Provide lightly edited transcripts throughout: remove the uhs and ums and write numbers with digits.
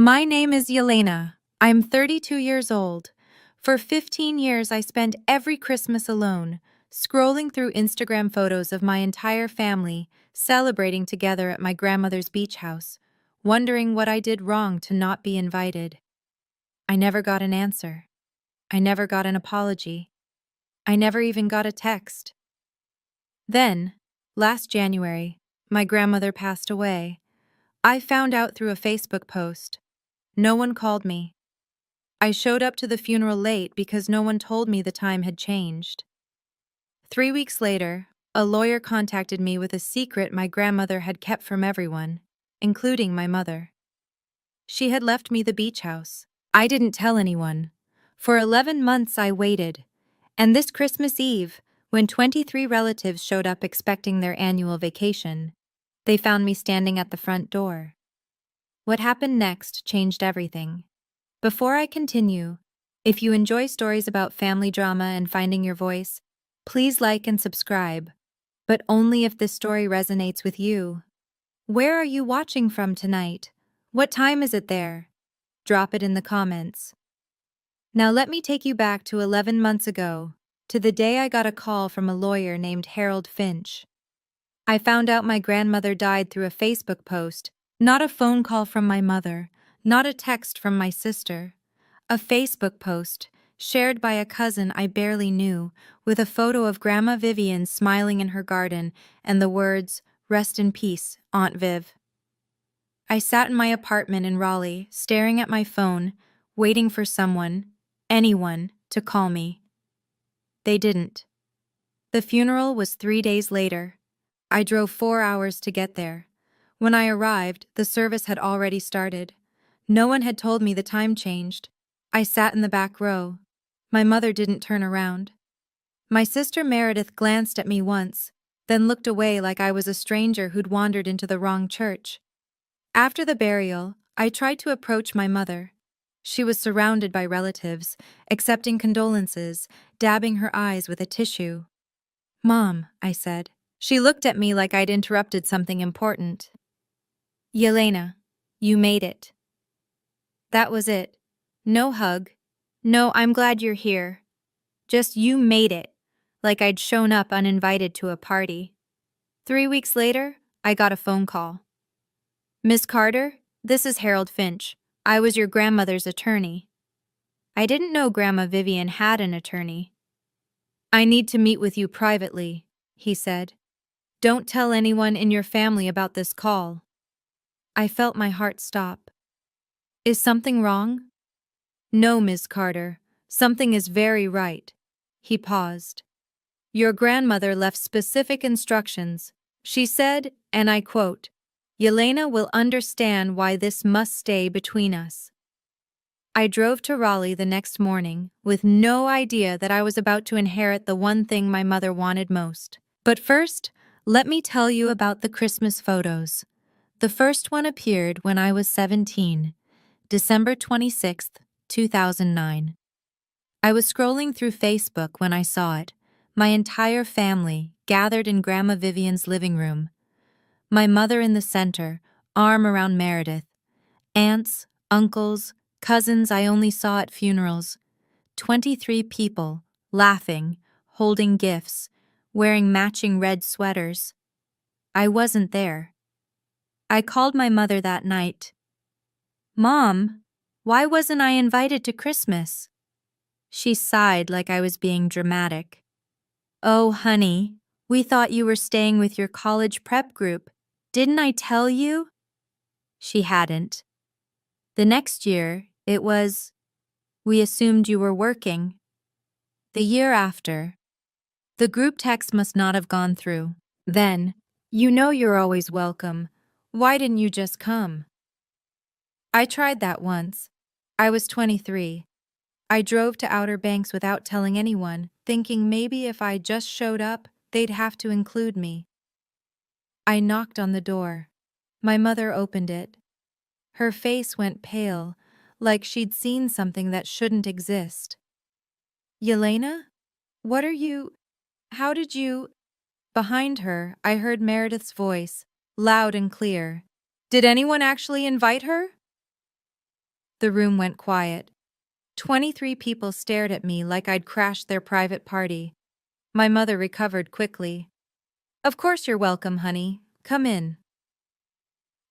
My name is Yelena. I'm 32 years old. For 15 years, I spent every Christmas alone, scrolling through Instagram photos of my entire family celebrating together at my grandmother's beach house, wondering what I did wrong to not be invited. I never got an answer. I never got an apology. I never even got a text. Then, last January, my grandmother passed away. I found out through a Facebook post. No one called me. I showed up to the funeral late because no one told me the time had changed. 3 weeks later, a lawyer contacted me with a secret my grandmother had kept from everyone, including my mother. She had left me the beach house. I didn't tell anyone. For 11 months I waited, and this Christmas Eve, when 23 relatives showed up expecting their annual vacation, they found me standing at the front door. What happened next changed everything. Before I continue, if you enjoy stories about family drama and finding your voice, please like and subscribe, but only if this story resonates with you. Where are you watching from tonight? What time is it there? Drop it in the comments. Now let me take you back to 11 months ago, to the day I got a call from a lawyer named Harold Finch. I found out my grandmother died through a Facebook post, not a phone call from my mother, not a text from my sister. A Facebook post, shared by a cousin I barely knew, with a photo of Grandma Vivian smiling in her garden and the words, "Rest in peace, Aunt Viv." I sat in my apartment in Raleigh, staring at my phone, waiting for someone, anyone, to call me. They didn't. The funeral was 3 days later. I drove 4 hours to get there. When I arrived, the service had already started. No one had told me the time changed. I sat in the back row. My mother didn't turn around. My sister Meredith glanced at me once, then looked away like I was a stranger who'd wandered into the wrong church. After the burial, I tried to approach my mother. She was surrounded by relatives, accepting condolences, dabbing her eyes with a tissue. "Mom," I said. She looked at me like I'd interrupted something important. "Yelena, you made it." That was it. No hug. No, "I'm glad you're here." Just, "You made it," like I'd shown up uninvited to a party. 3 weeks later, I got a phone call. "Miss Carter, this is Harold Finch. I was your grandmother's attorney." I didn't know Grandma Vivian had an attorney. "I need to meet with you privately," he said. "Don't tell anyone in your family about this call." I felt my heart stop. "Is something wrong?" "No, Miss Carter. Something is very right." He paused. "Your grandmother left specific instructions. She said, and I quote, 'Yelena will understand why this must stay between us.'" I drove to Raleigh the next morning with no idea that I was about to inherit the one thing my mother wanted most. But first, let me tell you about the Christmas photos. The first one appeared when I was 17, December 26th, 2009. I was scrolling through Facebook when I saw it, my entire family gathered in Grandma Vivian's living room. My mother in the center, arm around Meredith. Aunts, uncles, cousins I only saw at funerals. 23 people, laughing, holding gifts, wearing matching red sweaters. I wasn't there. I called my mother that night. "Mom, why wasn't I invited to Christmas?" She sighed like I was being dramatic. "Oh, honey, we thought you were staying with your college prep group. Didn't I tell you?" She hadn't. The next year, it was, "We assumed you were working." The year after, the group text must not have gone through. Then, "You know you're always welcome. Why didn't you just come?" I tried that once. I was 23. I drove to Outer Banks without telling anyone, thinking maybe if I just showed up, they'd have to include me. I knocked on the door. My mother opened it. Her face went pale, like she'd seen something that shouldn't exist. "Yelena? What are you? How did you?" Behind her, I heard Meredith's voice, loud and clear. "Did anyone actually invite her?" The room went quiet. 23 people stared at me like I'd crashed their private party. My mother recovered quickly. "Of course you're welcome, honey. Come in."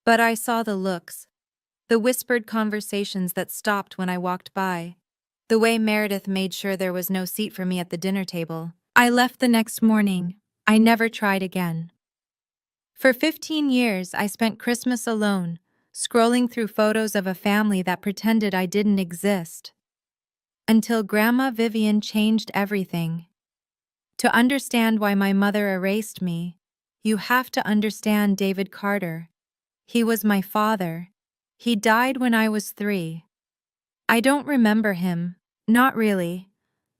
But I saw the looks, the whispered conversations that stopped when I walked by, the way Meredith made sure there was no seat for me at the dinner table. I left the next morning. I never tried again. For 15 years, I spent Christmas alone, scrolling through photos of a family that pretended I didn't exist. Until Grandma Vivian changed everything. To understand why my mother erased me, you have to understand David Carter. He was my father. He died when I was 3. I don't remember him, not really,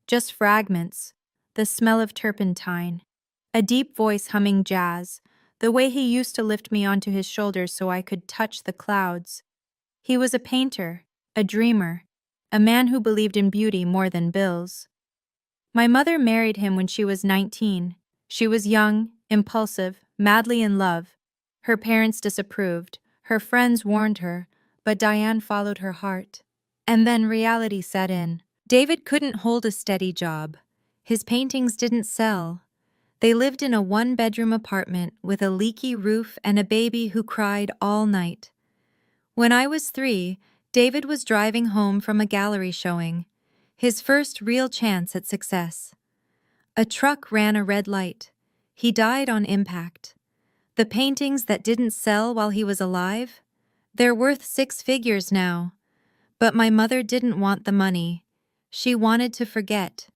just fragments, the smell of turpentine, a deep voice humming jazz, the way he used to lift me onto his shoulders so I could touch the clouds. He was a painter, a dreamer, a man who believed in beauty more than bills. My mother married him when she was 19. She was young, impulsive, madly in love. Her parents disapproved, her friends warned her, but Diane followed her heart. And then reality set in. David couldn't hold a steady job. His paintings didn't sell. They lived in a one-bedroom apartment with a leaky roof and a baby who cried all night. When I was 3, David was driving home from a gallery showing, his first real chance at success. A truck ran a red light. He died on impact. The paintings that didn't sell while he was alive? They're worth 6 figures now. But my mother didn't want the money. She wanted to forget.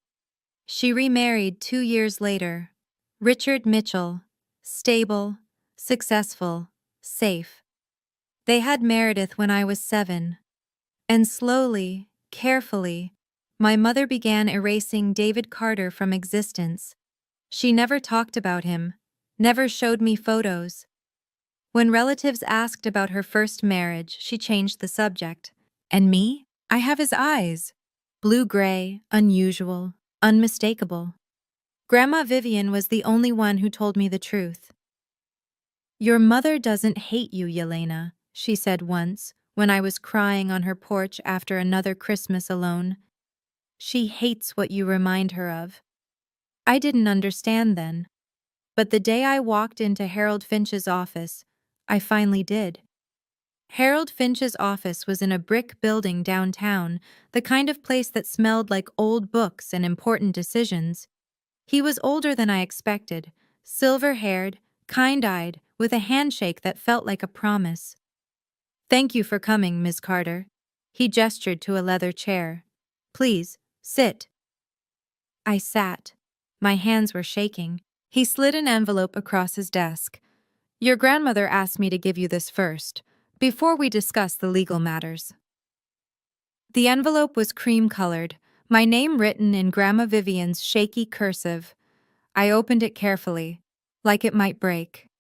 She remarried 2 years later. Richard Mitchell. Stable, successful, safe. They had Meredith when I was 7. And slowly, carefully, my mother began erasing David Carter from existence. She never talked about him, never showed me photos. When relatives asked about her first marriage, she changed the subject. And me? I have his eyes. Blue-gray, unusual, unmistakable. Grandma Vivian was the only one who told me the truth. "Your mother doesn't hate you, Yelena," she said once, when I was crying on her porch after another Christmas alone. "She hates what you remind her of." I didn't understand then. But the day I walked into Harold Finch's office, I finally did. Harold Finch's office was in a brick building downtown, the kind of place that smelled like old books and important decisions. He was older than I expected, silver-haired, kind-eyed, with a handshake that felt like a promise. "Thank you for coming, Ms. Carter." He gestured to a leather chair. "Please, sit." I sat. My hands were shaking. He slid an envelope across his desk. "Your grandmother asked me to give you this first, before we discuss the legal matters." The envelope was cream-colored, my name written in Grandma Vivian's shaky cursive. I opened it carefully, like it might break.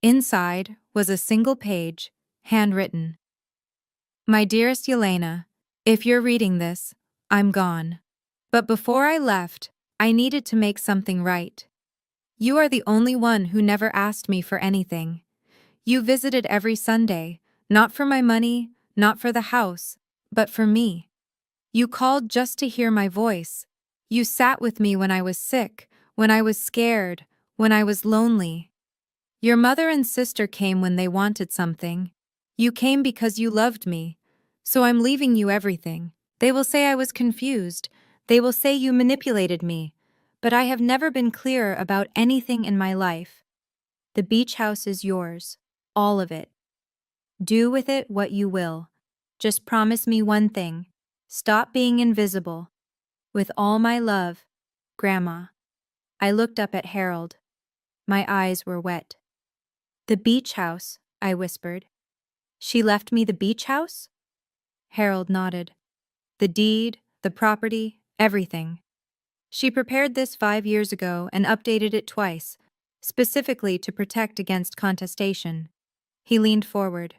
Inside was a single page, handwritten. "My dearest Yelena, if you're reading this, I'm gone. But before I left, I needed to make something right. You are the only one who never asked me for anything. You visited every Sunday, not for my money, not for the house, but for me. You called just to hear my voice. You sat with me when I was sick, when I was scared, when I was lonely. Your mother and sister came when they wanted something. You came because you loved me. So I'm leaving you everything. They will say I was confused. They will say you manipulated me. But I have never been clearer about anything in my life. The beach house is yours. All of it. Do with it what you will. Just promise me one thing. Stop being invisible. With all my love, Grandma." I looked up at Harold. My eyes were wet. "The beach house," I whispered. "She left me the beach house?" Harold nodded. "The deed, the property, everything. She prepared this 5 years ago and updated it twice, specifically to protect against contestation." He leaned forward.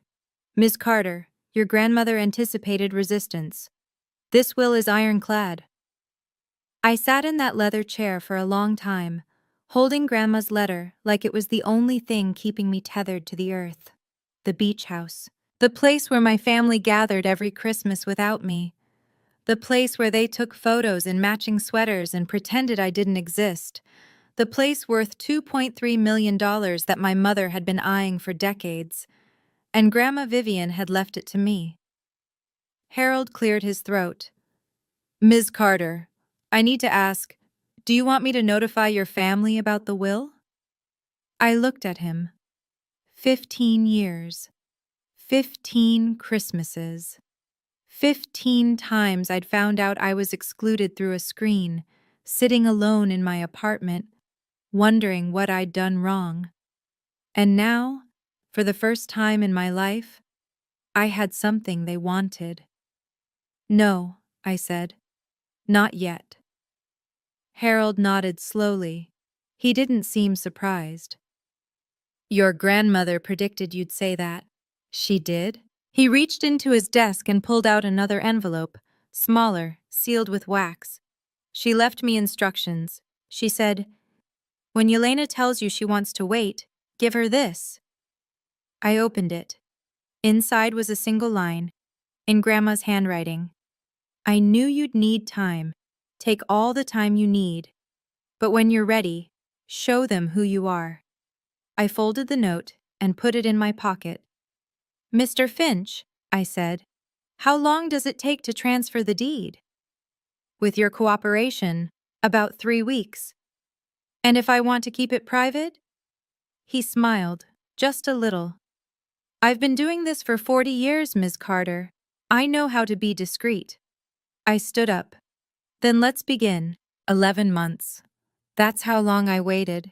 "Ms. Carter, your grandmother anticipated resistance. This will is ironclad." I sat in that leather chair for a long time, holding Grandma's letter like it was the only thing keeping me tethered to the earth. The beach house. The place where my family gathered every Christmas without me. The place where they took photos in matching sweaters and pretended I didn't exist. The place worth $2.3 million that my mother had been eyeing for decades. And Grandma Vivian had left it to me. Harold cleared his throat. Ms. Carter, I need to ask, do you want me to notify your family about the will? I looked at him. 15 years. 15 Christmases. 15 times I'd found out I was excluded through a screen, sitting alone in my apartment, wondering what I'd done wrong. And now, for the first time in my life, I had something they wanted. No, I said. Not yet. Harold nodded slowly. He didn't seem surprised. Your grandmother predicted you'd say that. She did? He reached into his desk and pulled out another envelope, smaller, sealed with wax. She left me instructions. She said, when Yelena tells you she wants to wait, give her this. I opened it. Inside was a single line, in Grandma's handwriting. I knew you'd need time. Take all the time you need. But when you're ready, show them who you are. I folded the note and put it in my pocket. Mr. Finch, I said, how long does it take to transfer the deed? With your cooperation, about 3 weeks. And if I want to keep it private? He smiled, just a little. I've been doing this for 40 years, Ms. Carter. I know how to be discreet. I stood up. Then let's begin. 11 months. That's how long I waited.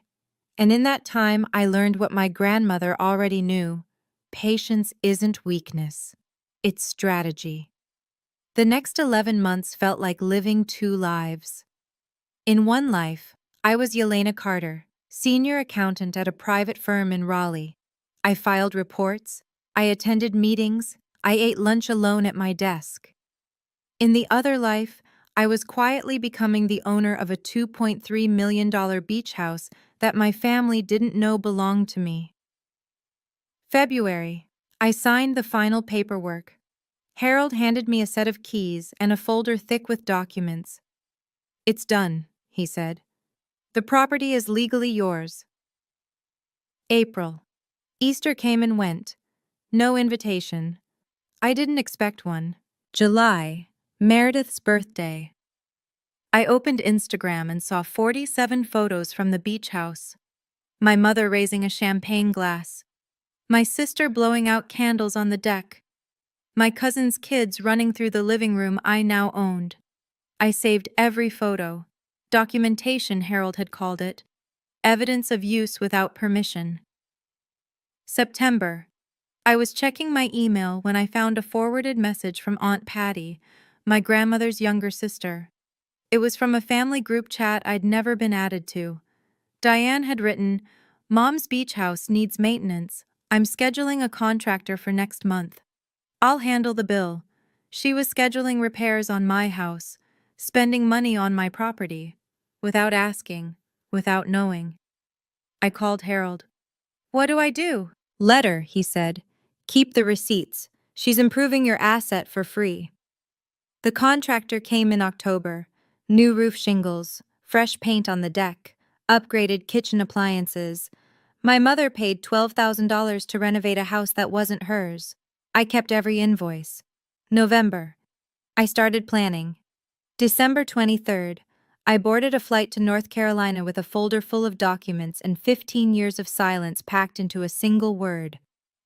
And in that time, I learned what my grandmother already knew. Patience isn't weakness. It's strategy. The next 11 months felt like living 2 lives. In one life, I was Yelena Carter, senior accountant at a private firm in Raleigh. I filed reports, I attended meetings, I ate lunch alone at my desk. In the other life, I was quietly becoming the owner of a $2.3 million beach house that my family didn't know belonged to me. February, I signed the final paperwork. Harold handed me a set of keys and a folder thick with documents. It's done, he said. The property is legally yours. April. Easter came and went. No invitation. I didn't expect one. July. Meredith's birthday. I opened Instagram and saw 47 photos from the beach house. My mother raising a champagne glass. My sister blowing out candles on the deck. My cousin's kids running through the living room I now owned. I saved every photo. Documentation, Harold had called it. Evidence of use without permission. September. I was checking my email when I found a forwarded message from Aunt Patty, my grandmother's younger sister. It was from a family group chat I'd never been added to. Diane had written, Mom's beach house needs maintenance. I'm scheduling a contractor for next month. I'll handle the bill. She was scheduling repairs on my house, spending money on my property, without asking, without knowing. I called Harold. What do I do? Let her, he said. Keep the receipts. She's improving your asset for free. The contractor came in October. New roof shingles, fresh paint on the deck, upgraded kitchen appliances. My mother paid $12,000 to renovate a house that wasn't hers. I kept every invoice. November. I started planning. December 23rd. I boarded a flight to North Carolina with a folder full of documents and 15 years of silence packed into a single word.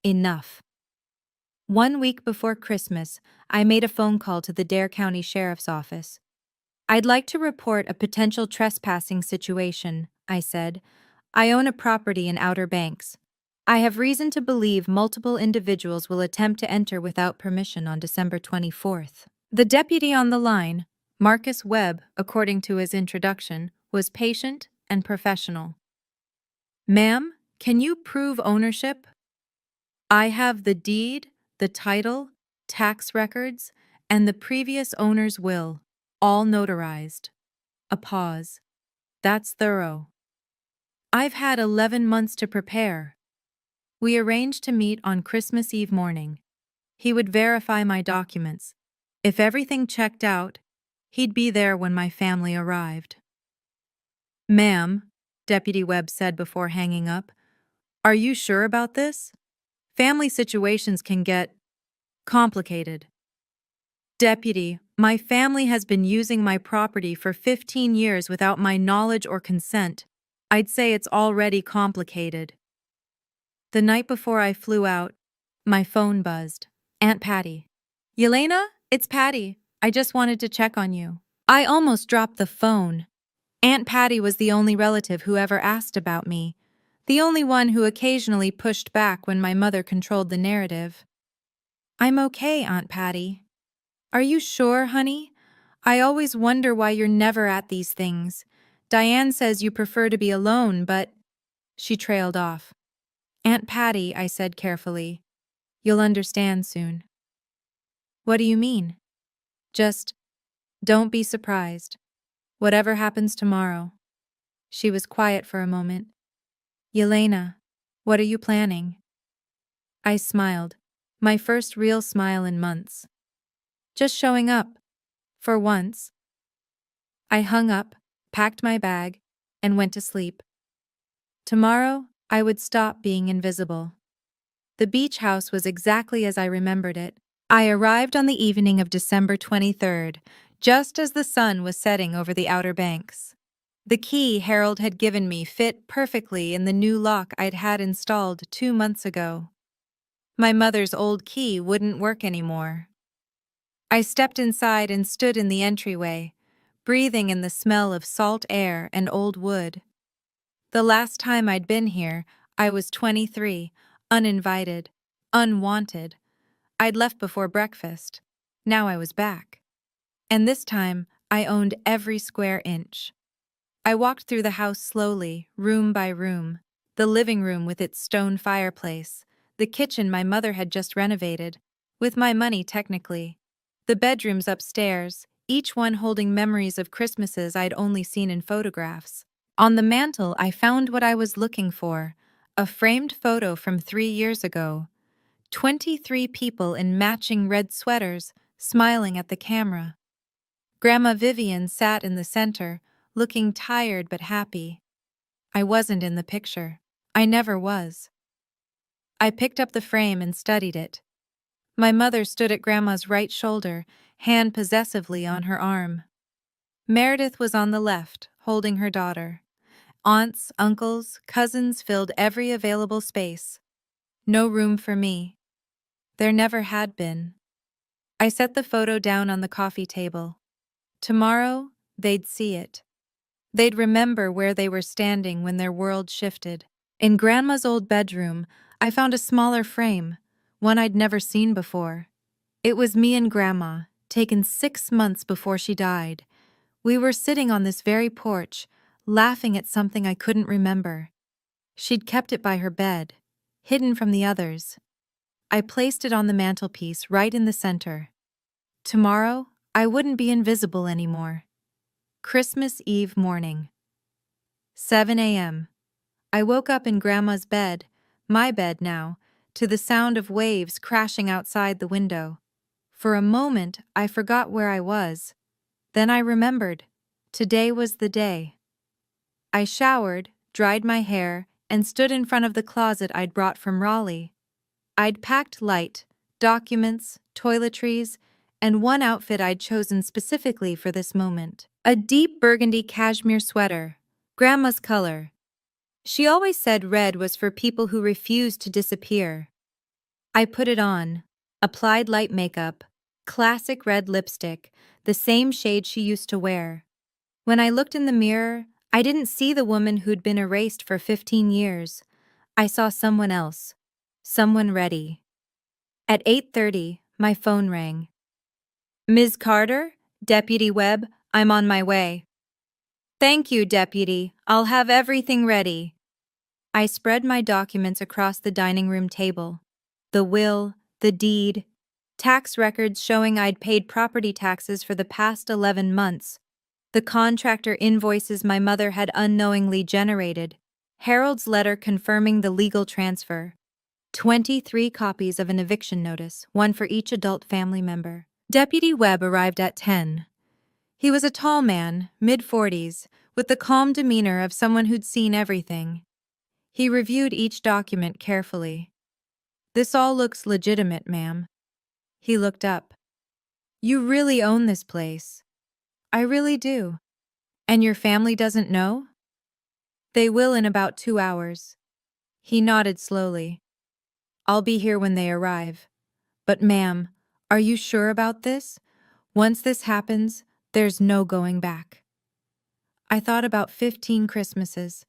Enough. 1 week before Christmas, I made a phone call to the Dare County Sheriff's Office. I'd like to report a potential trespassing situation, I said. I own a property in Outer Banks. I have reason to believe multiple individuals will attempt to enter without permission on December 24th. The deputy on the line, Marcus Webb, according to his introduction, was patient and professional. Ma'am, can you prove ownership? I have the deed, the title, tax records, and the previous owner's will, all notarized. A pause. That's thorough. I've had 11 months to prepare. We arranged to meet on Christmas Eve morning. He would verify my documents. If everything checked out, he'd be there when my family arrived. "Ma'am," Deputy Webb said before hanging up, "are you sure about this? Family situations can get complicated." "Deputy, my family has been using my property for 15 years without my knowledge or consent. I'd say it's already complicated." The night before I flew out, my phone buzzed. "Aunt Patty." "Yelena, it's Patty. I just wanted to check on you." I almost dropped the phone. Aunt Patty was the only relative who ever asked about me, the only one who occasionally pushed back when my mother controlled the narrative. "I'm okay, Aunt Patty." "Are you sure, honey? I always wonder why you're never at these things. Diane says you prefer to be alone, but—" She trailed off. "Aunt Patty," I said carefully, "you'll understand soon." "What do you mean?" "Just don't be surprised. Whatever happens tomorrow." She was quiet for a moment. "Yelena, what are you planning?" I smiled, my first real smile in months. "Just showing up. For once." I hung up, packed my bag, and went to sleep. Tomorrow, I would stop being invisible. The beach house was exactly as I remembered it. I arrived on the evening of December 23rd, just as the sun was setting over the Outer Banks. The key Harold had given me fit perfectly in the new lock I'd had installed 2 months ago. My mother's old key wouldn't work anymore. I stepped inside and stood in the entryway, breathing in the smell of salt air and old wood. The last time I'd been here, I was 23, uninvited, unwanted. I'd left before breakfast. Now I was back. And this time, I owned every square inch. I walked through the house slowly, room by room. The living room with its stone fireplace. The kitchen my mother had just renovated, with my money technically. The bedrooms upstairs, each one holding memories of Christmases I'd only seen in photographs. On the mantel, I found what I was looking for, a framed photo from 3 years ago. 23 people in matching red sweaters, smiling at the camera. Grandma Vivian sat in the center, looking tired but happy. I wasn't in the picture. I never was. I picked up the frame and studied it. My mother stood at Grandma's right shoulder, hand possessively on her arm. Meredith was on the left, holding her daughter. Aunts, uncles, cousins filled every available space. No room for me. There never had been. I set the photo down on the coffee table. Tomorrow, they'd see it. They'd remember where they were standing when their world shifted. In Grandma's old bedroom, I found a smaller frame, one I'd never seen before. It was me and Grandma, taken 6 months before she died. We were sitting on this very porch, laughing at something I couldn't remember. She'd kept it by her bed, hidden from the others. I placed it on the mantelpiece right in the center. Tomorrow, I wouldn't be invisible anymore. Christmas Eve morning. 7 a.m. I woke up in Grandma's bed, my bed now, to the sound of waves crashing outside the window. For a moment, I forgot where I was. Then I remembered. Today was the day. I showered, dried my hair, and stood in front of the closet I'd brought from Raleigh. I'd packed light, documents, toiletries, and one outfit I'd chosen specifically for this moment. A deep burgundy cashmere sweater, Grandma's color. She always said red was for people who refused to disappear. I put it on, applied light makeup, classic red lipstick, the same shade she used to wear. When I looked in the mirror, I didn't see the woman who'd been erased for 15 years. I saw someone else, someone ready. At 8:30, my phone rang. "Ms. Carter? Deputy Webb, I'm on my way." "Thank you, Deputy. I'll have everything ready." I spread my documents across the dining room table. The will, the deed, tax records showing I'd paid property taxes for the past 11 months, the contractor invoices my mother had unknowingly generated, Harold's letter confirming the legal transfer. 23 copies of an eviction notice, one for each adult family member. Deputy Webb arrived at 10. He was a tall man, mid-40s, with the calm demeanor of someone who'd seen everything. He reviewed each document carefully. "This all looks legitimate, ma'am." He looked up. "You really own this place." "I really do." "And your family doesn't know?" "They will in about 2 hours." He nodded slowly. "I'll be here when they arrive. But ma'am, are you sure about this? Once this happens, there's no going back." I thought about 15 Christmases,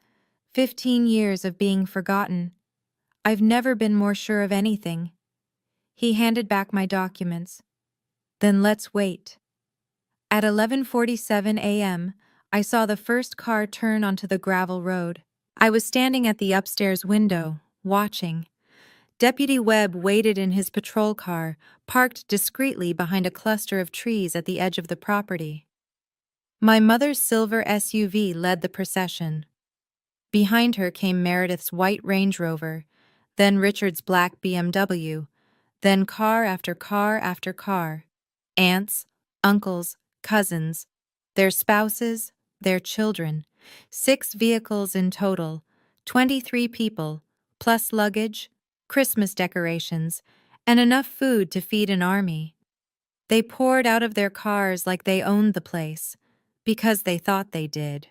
15 years of being forgotten. I've never been more sure of anything. He handed back my documents. "Then let's wait." At 11:47 a.m., I saw the first car turn onto the gravel road. I was standing at the upstairs window, watching. Deputy Webb waited in his patrol car, parked discreetly behind a cluster of trees at the edge of the property. My mother's silver SUV led the procession. Behind her came Meredith's white Range Rover, then Richard's black BMW, then car after car after car. Aunts, uncles, cousins, their spouses, their children. 6 vehicles in total, 23 people, plus luggage, Christmas decorations, and enough food to feed an army. They poured out of their cars like they owned the place, because they thought they did.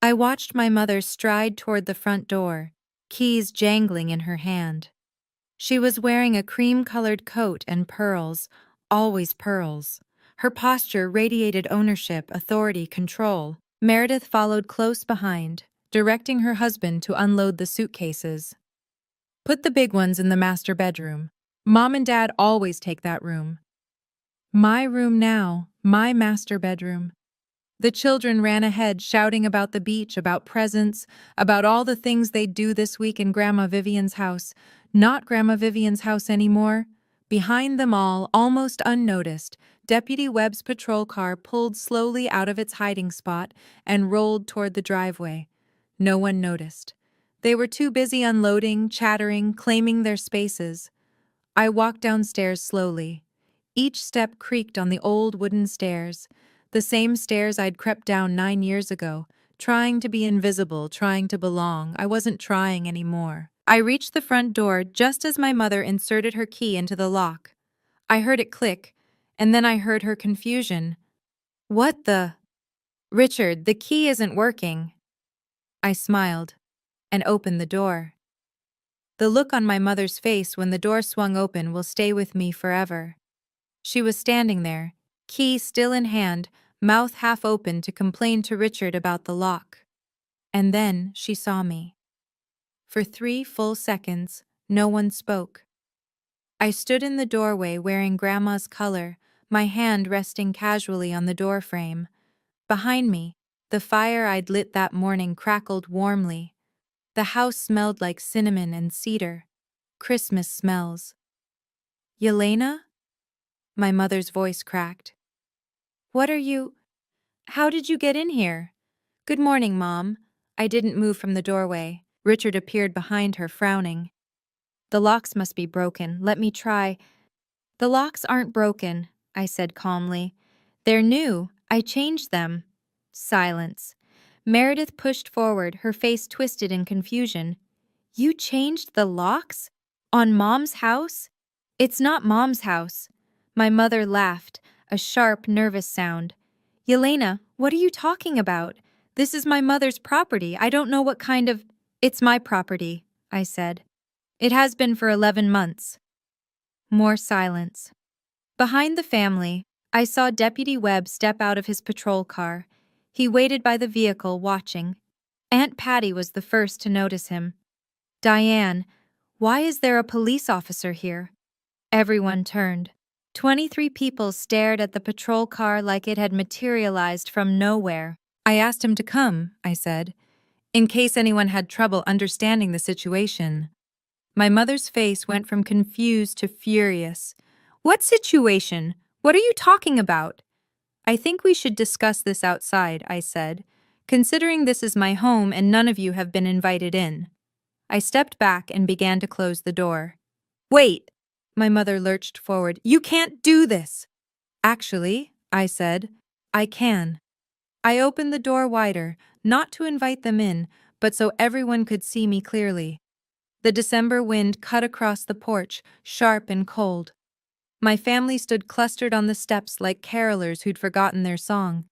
I watched my mother stride toward the front door, keys jangling in her hand. She was wearing a cream-colored coat and pearls, always pearls. Her posture radiated ownership, authority, control. Meredith followed close behind, directing her husband to unload the suitcases. "Put the big ones in the master bedroom. Mom and Dad always take that room." My room now, my master bedroom. The children ran ahead, shouting about the beach, about presents, about all the things they'd do this week in Grandma Vivian's house. Not Grandma Vivian's house anymore. Behind them all, almost unnoticed, Deputy Webb's patrol car pulled slowly out of its hiding spot and rolled toward the driveway. No one noticed. They were too busy unloading, chattering, claiming their spaces. I walked downstairs slowly. Each step creaked on the old wooden stairs, the same stairs I'd crept down 9 years ago, trying to be invisible, trying to belong. I wasn't trying anymore. I reached the front door just as my mother inserted her key into the lock. I heard it click, and then I heard her confusion. "What the—" "Richard, the key isn't working." I smiled and opened the door. The look on my mother's face when the door swung open will stay with me forever. She was standing there, key still in hand, mouth half open to complain to Richard about the lock. And then she saw me. For 3 full seconds, no one spoke. I stood in the doorway wearing Grandma's color, my hand resting casually on the doorframe. Behind me, the fire I'd lit that morning crackled warmly. The house smelled like cinnamon and cedar. Christmas smells. "Yelena?" My mother's voice cracked. "What are you— How did you get in here?" "Good morning, Mom." I didn't move from the doorway. Richard appeared behind her, frowning. "The locks must be broken. Let me try." "The locks aren't broken," I said calmly. "They're new. I changed them." Silence. Meredith pushed forward, her face twisted in confusion. "You changed the locks? On Mom's house?" "It's not Mom's house." My mother laughed, a sharp, nervous sound. "Yelena, what are you talking about? This is my mother's property. I don't know what kind of—" "It's my property," I said. "It has been for 11 months. More silence. Behind the family, I saw Deputy Webb step out of his patrol car. He waited by the vehicle, watching. Aunt Patty was the first to notice him. "Diane, why is there a police officer here?" Everyone turned. 23 people stared at the patrol car like it had materialized from nowhere. "I asked him to come," I said, "in case anyone had trouble understanding the situation." My mother's face went from confused to furious. "What situation? What are you talking about?" "I think we should discuss this outside," I said, "considering this is my home and none of you have been invited in." I stepped back and began to close the door. Wait! My mother lurched forward. You can't do this! Actually, I said, I can. I opened the door wider, not to invite them in, but so everyone could see me clearly. The December wind cut across the porch, sharp and cold. My family stood clustered on the steps like carolers who'd forgotten their song.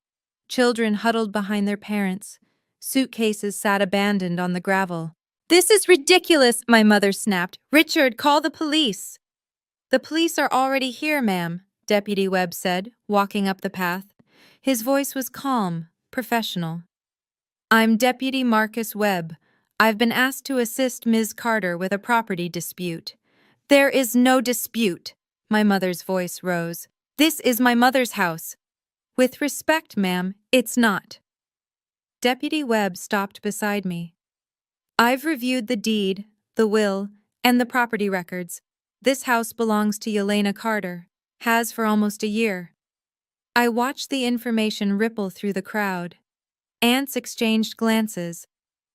Children huddled behind their parents. Suitcases sat abandoned on the gravel. This is ridiculous, my mother snapped. Richard, call the police. The police are already here, ma'am, Deputy Webb said, walking up the path. His voice was calm, professional. I'm Deputy Marcus Webb. I've been asked to assist Ms. Carter with a property dispute. There is no dispute, my mother's voice rose. This is my mother's house. With respect, ma'am, it's not. Deputy Webb stopped beside me. I've reviewed the deed, the will, and the property records. This house belongs to Yelena Carter, has for almost a year. I watched the information ripple through the crowd. Aunts exchanged glances.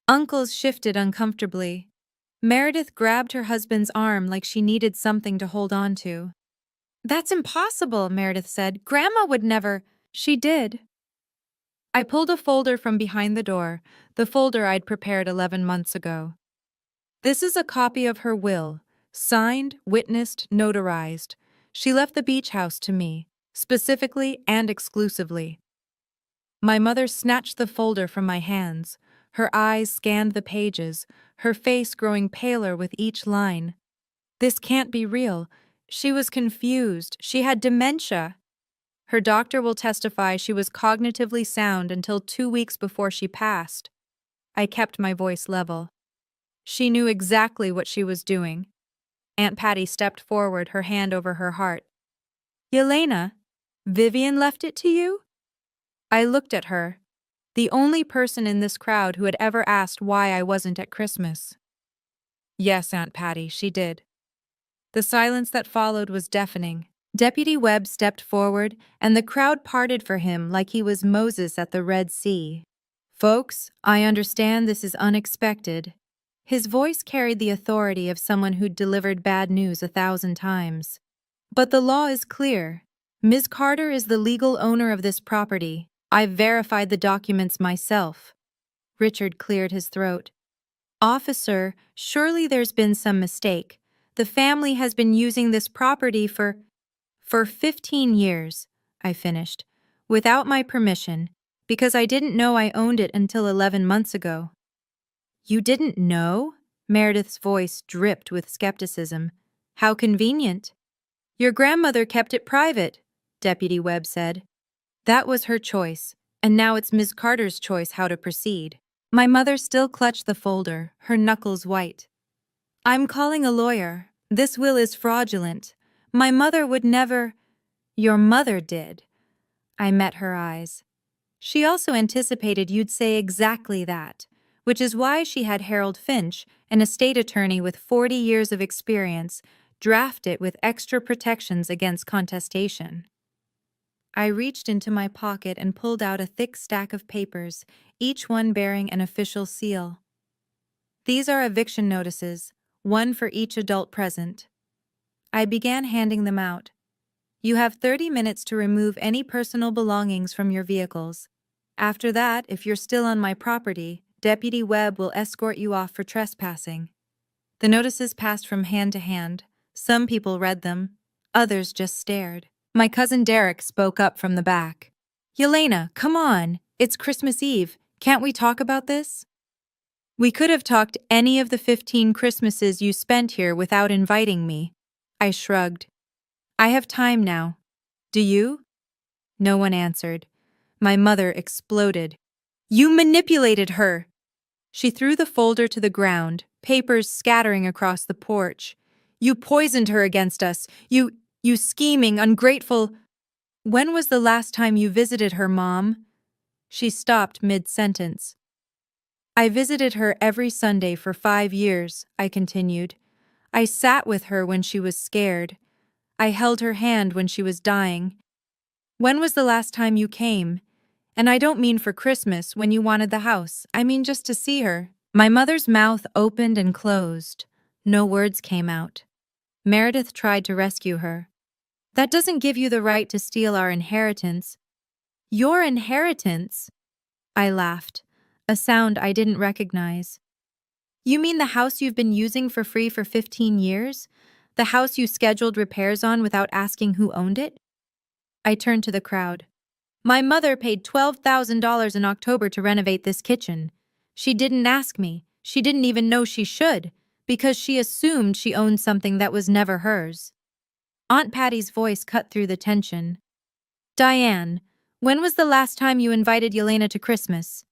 Uncles shifted uncomfortably. Meredith grabbed her husband's arm like she needed something to hold on to. That's impossible, Meredith said. Grandma would never. She did. I pulled a folder from behind the door, the folder I'd prepared 11 months ago. This is a copy of her will, signed, witnessed, notarized. She left the beach house to me, specifically and exclusively. My mother snatched the folder from my hands. Her eyes scanned the pages, her face growing paler with each line. This can't be real. She was confused. She had dementia. Her doctor will testify she was cognitively sound until 2 weeks before she passed. I kept my voice level. She knew exactly what she was doing. Aunt Patty stepped forward, her hand over her heart. Yelena, Vivian left it to you? I looked at her, the only person in this crowd who had ever asked why I wasn't at Christmas. Yes, Aunt Patty, she did. The silence that followed was deafening. Deputy Webb stepped forward, and the crowd parted for him like he was Moses at the Red Sea. Folks, I understand this is unexpected. His voice carried the authority of someone who'd delivered bad news 1,000 times. But the law is clear. Ms. Carter is the legal owner of this property. I've verified the documents myself. Richard cleared his throat. Officer, surely there's been some mistake. The family has been using this property for 15 years, I finished, without my permission, because I didn't know I owned it until 11 months ago. You didn't know? Meredith's voice dripped with skepticism. How convenient. Your grandmother kept it private, Deputy Webb said. That was her choice, and now it's Ms. Carter's choice how to proceed. My mother still clutched the folder, her knuckles white. I'm calling a lawyer. This will is fraudulent. My mother would never. Your mother did. I met her eyes. She also anticipated you'd say exactly that, which is why she had Harold Finch, an estate attorney with 40 years of experience, draft it with extra protections against contestation. I reached into my pocket and pulled out a thick stack of papers, each one bearing an official seal. These are eviction notices, one for each adult present. I began handing them out. You have 30 minutes to remove any personal belongings from your vehicles. After that, if you're still on my property, Deputy Webb will escort you off for trespassing. The notices passed from hand to hand. Some people read them. Others just stared. My cousin Derek spoke up from the back. Yelena, come on. It's Christmas Eve. Can't we talk about this? We could have talked any of the 15 Christmases you spent here without inviting me. I shrugged. I have time now. Do you? No one answered. My mother exploded. You manipulated her! She threw the folder to the ground, papers scattering across the porch. You poisoned her against us. You scheming, ungrateful. When was the last time you visited her, Mom? She stopped mid-sentence. I visited her every Sunday for 5 years, I continued. I sat with her when she was scared. I held her hand when she was dying. When was the last time you came? And I don't mean for Christmas when you wanted the house. I mean just to see her. My mother's mouth opened and closed. No words came out. Meredith tried to rescue her. That doesn't give you the right to steal our inheritance. Your inheritance? I laughed, a sound I didn't recognize. You mean the house you've been using for free for 15 years? The house you scheduled repairs on without asking who owned it? I turned to the crowd. My mother paid $12,000 in October to renovate this kitchen. She didn't ask me. She didn't even know she should, because she assumed she owned something that was never hers. Aunt Patty's voice cut through the tension. Diane, when was the last time you invited Yelena to Christmas?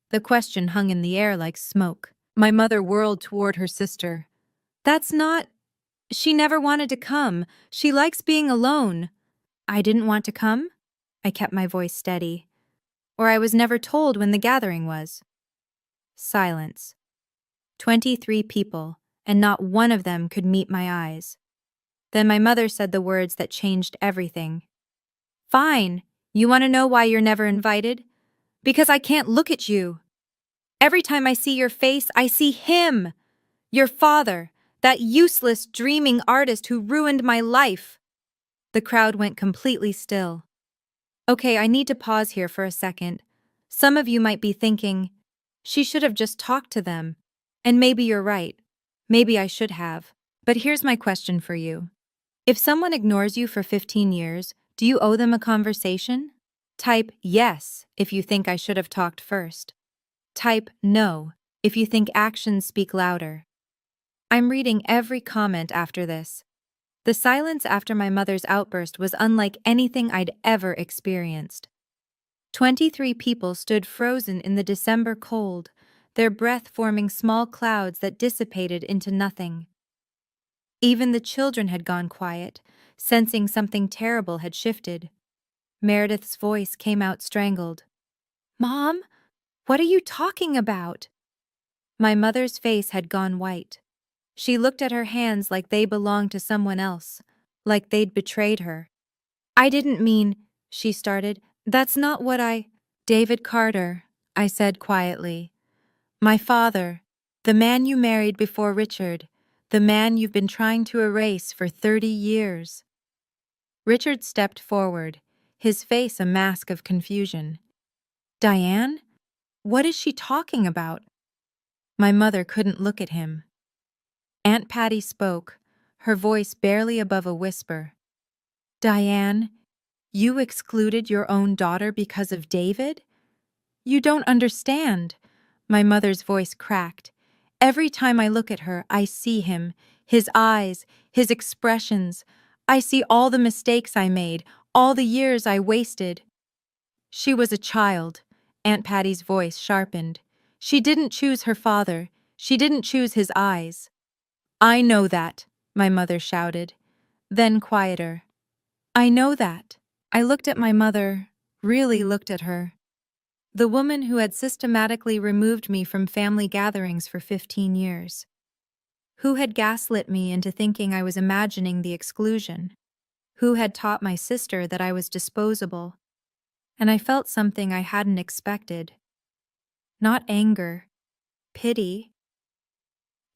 The question hung in the air like smoke. My mother whirled toward her sister. That's not... She never wanted to come. She likes being alone. I didn't want to come? I kept my voice steady. Or I was never told when the gathering was. Silence. 23 people, and not one of them could meet my eyes. Then my mother said the words that changed everything. Fine. You want to know why you're never invited? Because I can't look at you. Every time I see your face, I see him. Your father, that useless, dreaming artist who ruined my life. The crowd went completely still. Okay, I need to pause here for a second. Some of you might be thinking, she should have just talked to them. And maybe you're right. Maybe I should have. But here's my question for you. If someone ignores you for 15 years, do you owe them a conversation? Type yes if you think I should have talked first. Type no if you think actions speak louder. I'm reading every comment after this. The silence after my mother's outburst was unlike anything I'd ever experienced. 23 people stood frozen in the December cold, their breath forming small clouds that dissipated into nothing. Even the children had gone quiet, sensing something terrible had shifted. Meredith's voice came out strangled. Mom, what are you talking about? My mother's face had gone white. She looked at her hands like they belonged to someone else, like they'd betrayed her. I didn't mean, she started. That's not what I... David Carter, I said quietly. My father, the man you married before Richard, the man you've been trying to erase for 30 years. Richard stepped forward, his face a mask of confusion. Diane? What is she talking about? My mother couldn't look at him. Aunt Patty spoke, her voice barely above a whisper. Diane, you excluded your own daughter because of David? You don't understand. My mother's voice cracked. Every time I look at her, I see him, his eyes, his expressions. I see all the mistakes I made, all the years I wasted. She was a child. Aunt Patty's voice sharpened. She didn't choose her father. She didn't choose his eyes. I know that, my mother shouted. Then quieter. I know that. I looked at my mother, really looked at her. The woman who had systematically removed me from family gatherings for 15 years. Who had gaslit me into thinking I was imagining the exclusion. Who had taught my sister that I was disposable. And I felt something I hadn't expected. Not anger. Pity.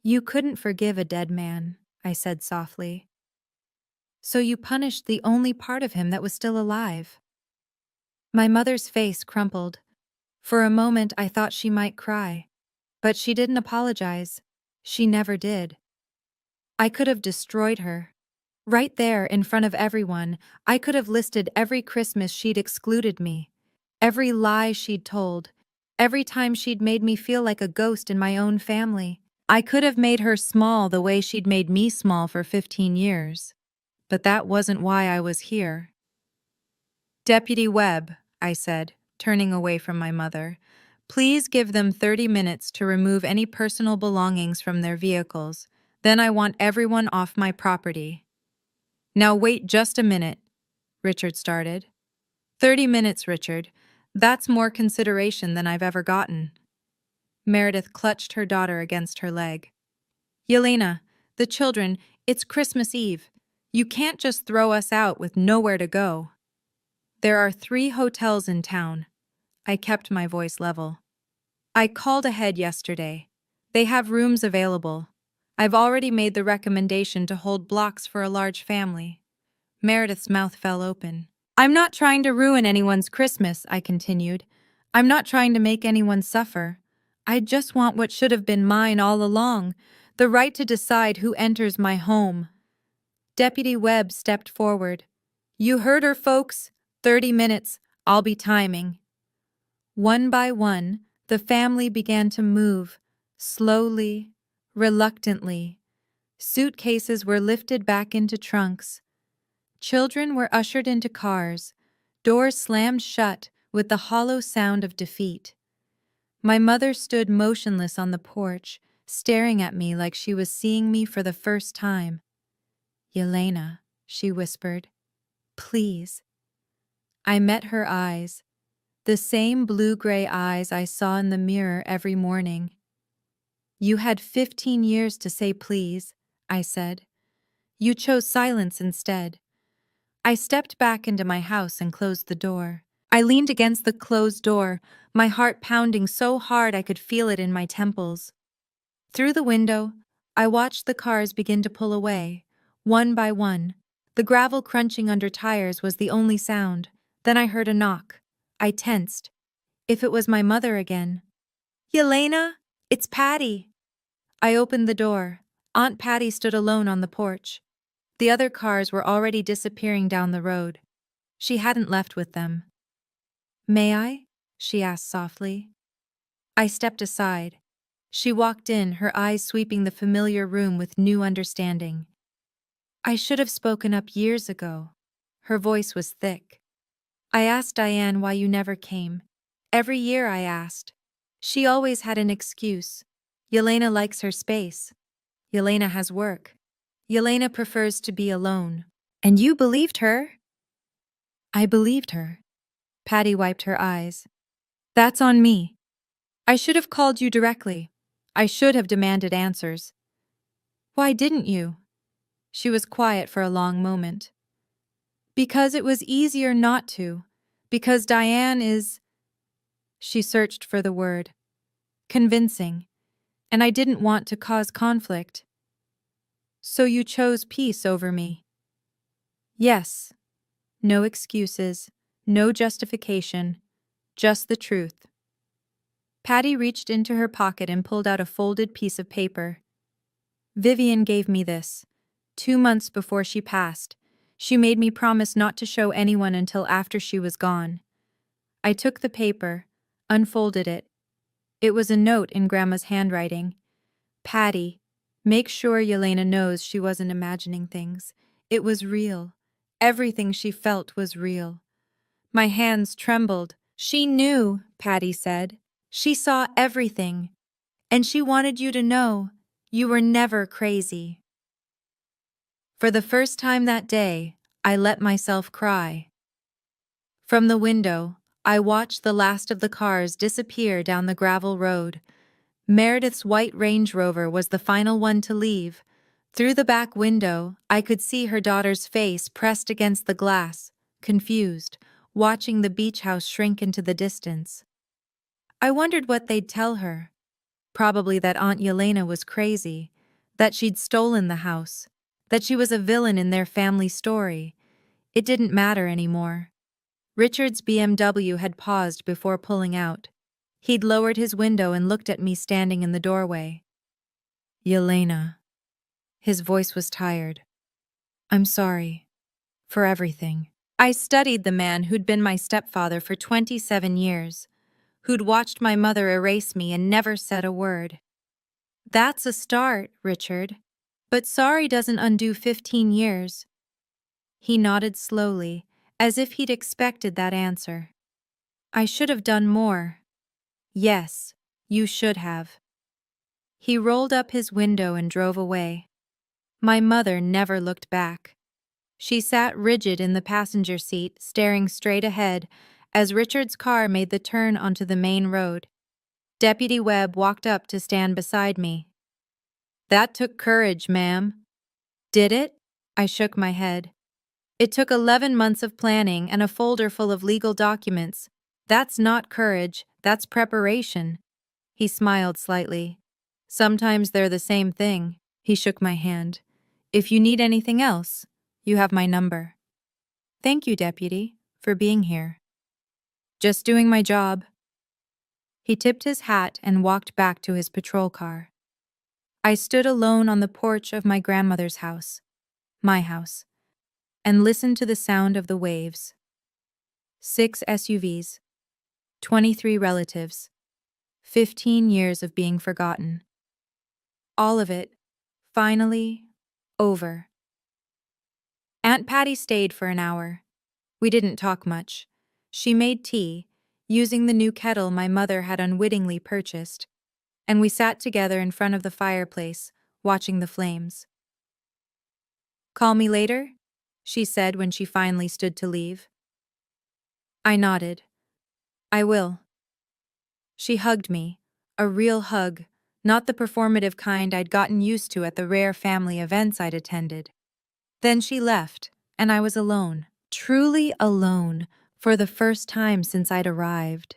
You couldn't forgive a dead man, I said softly. So you punished the only part of him that was still alive. My mother's face crumpled. For a moment I thought she might cry. But she didn't apologize. She never did. I could have destroyed her. Right there in front of everyone, I could have listed every Christmas she'd excluded me. Every lie she'd told. Every time she'd made me feel like a ghost in my own family. I could have made her small the way she'd made me small for 15 years. But that wasn't why I was here. Deputy Webb, I said, turning away from my mother, please give them 30 minutes to remove any personal belongings from their vehicles. Then I want everyone off my property. Now wait just a minute, Richard started. 30 minutes, Richard. That's more consideration than I've ever gotten. Meredith clutched her daughter against her leg. Yelena, the children, it's Christmas Eve. You can't just throw us out with nowhere to go. There are 3 hotels in town. I kept my voice level. I called ahead yesterday. They have rooms available. I've already made the recommendation to hold blocks for a large family. Meredith's mouth fell open. I'm not trying to ruin anyone's Christmas, I continued. I'm not trying to make anyone suffer. I just want what should have been mine all along, the right to decide who enters my home. Deputy Webb stepped forward. You heard her, folks. 30 minutes. I'll be timing. One by one, the family began to move, slowly, reluctantly. Suitcases were lifted back into trunks. Children were ushered into cars, doors slammed shut with the hollow sound of defeat. My mother stood motionless on the porch, staring at me like she was seeing me for the first time. Yelena, she whispered, please. I met her eyes, the same blue-gray eyes I saw in the mirror every morning. You had 15 years to say please, I said. You chose silence instead. I stepped back into my house and closed the door. I leaned against the closed door, my heart pounding so hard I could feel it in my temples. Through the window, I watched the cars begin to pull away, one by one. The gravel crunching under tires was the only sound. Then I heard a knock. I tensed. If it was my mother again. Yelena, it's Patty. I opened the door. Aunt Patty stood alone on the porch. The other cars were already disappearing down the road. She hadn't left with them. May I? She asked softly. I stepped aside. She walked in, her eyes sweeping the familiar room with new understanding. I should have spoken up years ago. Her voice was thick. I asked Diane why you never came. Every year I asked. She always had an excuse. Yelena likes her space. Yelena has work. Yelena prefers to be alone. And you believed her? I believed her. Patty wiped her eyes. That's on me. I should have called you directly. I should have demanded answers. Why didn't you? She was quiet for a long moment. Because it was easier not to. Because Diane is... She searched for the word. Convincing. And I didn't want to cause conflict. So you chose peace over me? Yes. No excuses, no justification, just the truth. Patty reached into her pocket and pulled out a folded piece of paper. Vivian gave me this. 2 months before she passed. She made me promise not to show anyone until after she was gone. I took the paper, unfolded it. It was a note in Grandma's handwriting. Patty, make sure Yelena knows she wasn't imagining things. It was real. Everything she felt was real. My hands trembled. She knew, Patty said. She saw everything. And she wanted you to know you were never crazy. For the first time that day, I let myself cry. From the window, I watched the last of the cars disappear down the gravel road. Meredith's white Range Rover was the final one to leave. Through the back window, I could see her daughter's face pressed against the glass, confused, watching the beach house shrink into the distance. I wondered what they'd tell her. Probably that Aunt Yelena was crazy, that she'd stolen the house, that she was a villain in their family story. It didn't matter anymore. Richard's BMW had paused before pulling out. He'd lowered his window and looked at me standing in the doorway. Yelena. His voice was tired. I'm sorry. For everything. I studied the man who'd been my stepfather for 27 years, who'd watched my mother erase me and never said a word. That's a start, Richard. But sorry doesn't undo 15 years. He nodded slowly, as if he'd expected that answer. I should have done more. Yes, you should have. He rolled up his window and drove away. My mother never looked back. She sat rigid in the passenger seat, staring straight ahead, as Richard's car made the turn onto the main road. Deputy Webb walked up to stand beside me. That took courage, ma'am. Did it? I shook my head. It took 11 months of planning and a folder full of legal documents. That's not courage, that's preparation. He smiled slightly. Sometimes they're the same thing. He shook my hand. If you need anything else, you have my number. Thank you, Deputy, for being here. Just doing my job. He tipped his hat and walked back to his patrol car. I stood alone on the porch of my grandmother's house, my house, and listened to the sound of the waves. 6 SUVs, 23 relatives, 15 years of being forgotten. All of it, finally, over. Aunt Patty stayed for an hour. We didn't talk much. She made tea, using the new kettle my mother had unwittingly purchased, and we sat together in front of the fireplace, watching the flames. "Call me later?" she said when she finally stood to leave. I nodded. "I will." She hugged me, a real hug, not the performative kind I'd gotten used to at the rare family events I'd attended. Then she left, and I was alone, truly alone, for the first time since I'd arrived.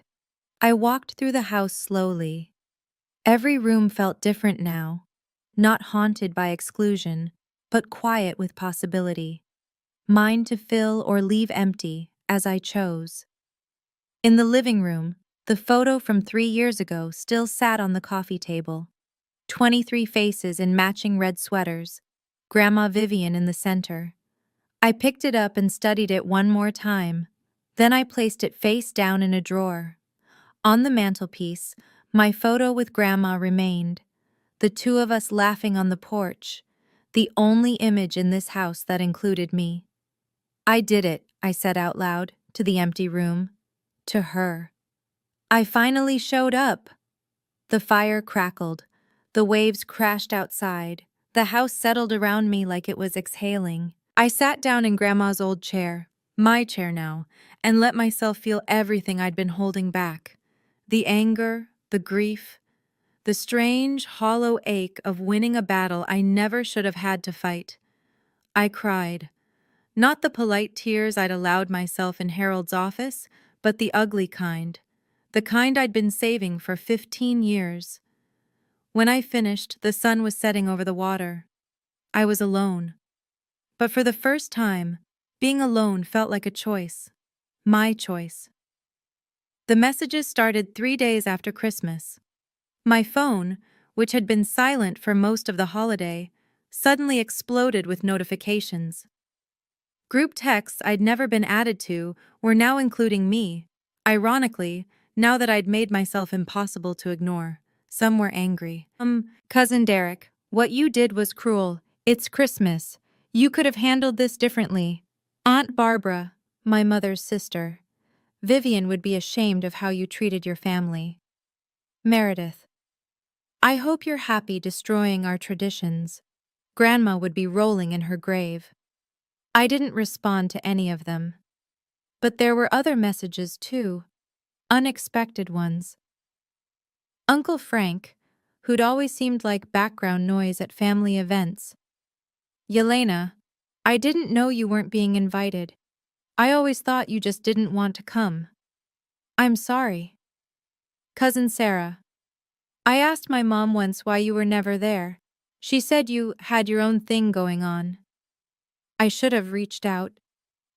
I walked through the house slowly. Every room felt different now, not haunted by exclusion, but quiet with possibility. Mine to fill or leave empty, as I chose. In the living room, the photo from 3 years ago still sat on the coffee table. 23 faces in matching red sweaters, Grandma Vivian in the center. I picked it up and studied it one more time. Then I placed it face down in a drawer. On the mantelpiece, my photo with Grandma remained, the two of us laughing on the porch, the only image in this house that included me. I did it, I said out loud, to the empty room. To her. I finally showed up. The fire crackled. The waves crashed outside. The house settled around me like it was exhaling. I sat down in Grandma's old chair, my chair now, and let myself feel everything I'd been holding back. The anger, the grief, the strange, hollow ache of winning a battle I never should have had to fight. I cried. Not the polite tears I'd allowed myself in Harold's office, but the ugly kind. The kind I'd been saving for 15 years. When I finished, the sun was setting over the water. I was alone. But for the first time, being alone felt like a choice. My choice. The messages started 3 days after Christmas. My phone, which had been silent for most of the holiday, suddenly exploded with notifications. Group texts I'd never been added to were now including me. Ironically, now that I'd made myself impossible to ignore. Some were angry. Cousin Derek, what you did was cruel. It's Christmas. You could have handled this differently. Aunt Barbara, my mother's sister. Vivian would be ashamed of how you treated your family. Meredith. I hope you're happy destroying our traditions. Grandma would be rolling in her grave. I didn't respond to any of them. But there were other messages too, unexpected ones. Uncle Frank, who'd always seemed like background noise at family events. Yelena, I didn't know you weren't being invited. I always thought you just didn't want to come. I'm sorry. Cousin Sarah, I asked my mom once why you were never there. She said you had your own thing going on. I should have reached out.